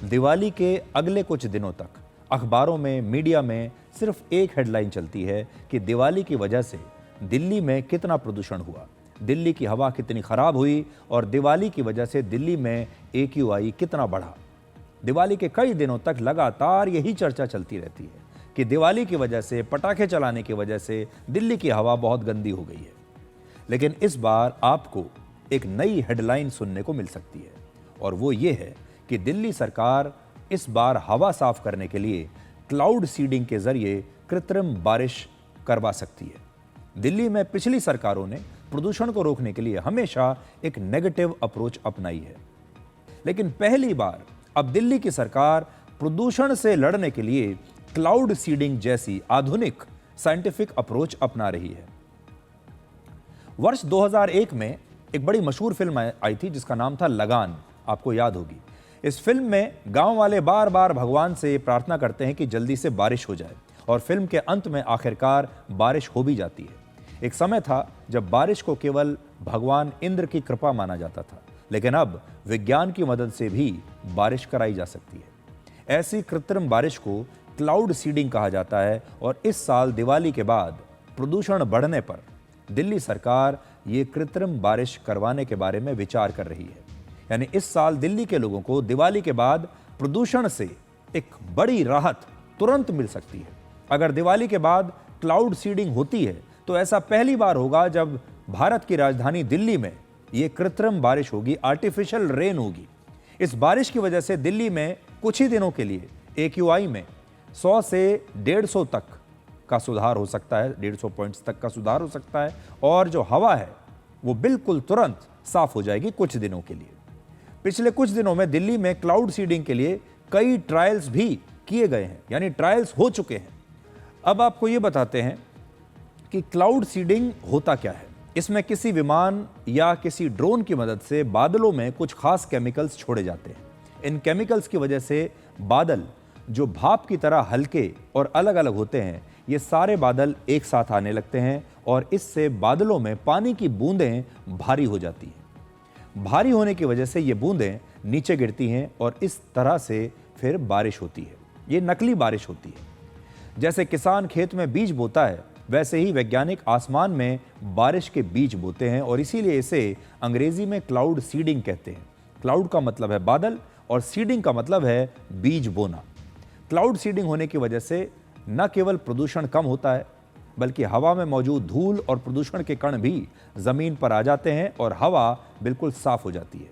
दिवाली के अगले कुछ दिनों तक अखबारों में, मीडिया में सिर्फ एक हेडलाइन चलती है कि दिवाली की वजह से दिल्ली में कितना प्रदूषण हुआ, दिल्ली की हवा कितनी खराब हुई और दिवाली की वजह से दिल्ली में AQI कितना बढ़ा। दिवाली के कई दिनों तक लगातार यही चर्चा चलती रहती है कि दिवाली की वजह से, पटाखे चलाने की वजह से दिल्ली की हवा बहुत गंदी हो गई है। लेकिन इस बार आपको एक नई हेडलाइन सुनने को मिल सकती है और वो ये है कि दिल्ली सरकार इस बार हवा साफ करने के लिए क्लाउड सीडिंग के जरिए कृत्रिम बारिश करवा सकती है। दिल्ली में पिछली सरकारों ने प्रदूषण को रोकने के लिए हमेशा एक नेगेटिव अप्रोच अपनाई है, लेकिन पहली बार अब दिल्ली की सरकार प्रदूषण से लड़ने के लिए क्लाउड सीडिंग जैसी आधुनिक साइंटिफिक अप्रोच अपना रही है। वर्ष 2001 में एक बड़ी मशहूर फिल्म आई थी जिसका नाम था लगान, आपको याद होगी। इस फिल्म में गांव वाले बार बार भगवान से प्रार्थना करते हैं कि जल्दी से बारिश हो जाए और फिल्म के अंत में आखिरकार बारिश हो भी जाती है। एक समय था जब बारिश को केवल भगवान इंद्र की कृपा माना जाता था, लेकिन अब विज्ञान की मदद से भी बारिश कराई जा सकती है। ऐसी कृत्रिम बारिश को क्लाउड सीडिंग कहा जाता है और इस साल दिवाली के बाद प्रदूषण बढ़ने पर दिल्ली सरकार ये कृत्रिम बारिश करवाने के बारे में विचार कर रही है। यानी इस साल दिल्ली के लोगों को दिवाली के बाद प्रदूषण से एक बड़ी राहत तुरंत मिल सकती है। अगर दिवाली के बाद क्लाउड सीडिंग होती है तो ऐसा पहली बार होगा जब भारत की राजधानी दिल्ली में ये कृत्रिम बारिश होगी, आर्टिफिशियल रेन होगी। इस बारिश की वजह से दिल्ली में कुछ ही दिनों के लिए AQI में 100 से 150 तक का सुधार हो सकता है, 150 पॉइंट्स तक का सुधार हो सकता है और जो हवा है वो बिल्कुल तुरंत साफ हो जाएगी कुछ दिनों के लिए। पिछले कुछ दिनों में दिल्ली में क्लाउड सीडिंग के लिए कई ट्रायल्स भी किए गए हैं, यानी ट्रायल्स हो चुके हैं। अब आपको ये बताते हैं कि क्लाउड सीडिंग होता क्या है। इसमें किसी विमान या किसी ड्रोन की मदद से बादलों में कुछ खास केमिकल्स छोड़े जाते हैं। इन केमिकल्स की वजह से बादल जो भाप की तरह हल्के और अलग अलग होते हैं, ये सारे बादल एक साथ आने लगते हैं और इससे बादलों में पानी की बूंदें भारी हो जाती हैं। भारी होने की वजह से ये बूंदें नीचे गिरती हैं और इस तरह से फिर बारिश होती है। ये नकली बारिश होती है। जैसे किसान खेत में बीज बोता है, वैसे ही वैज्ञानिक आसमान में बारिश के बीज बोते हैं और इसीलिए इसे अंग्रेजी में क्लाउड सीडिंग कहते हैं। क्लाउड का मतलब है बादल और सीडिंग का मतलब है बीज बोना। क्लाउड सीडिंग होने की वजह से न केवल प्रदूषण कम होता है, बल्कि हवा में मौजूद धूल और प्रदूषण के कण भी जमीन पर आ जाते हैं और हवा बिल्कुल साफ हो जाती है।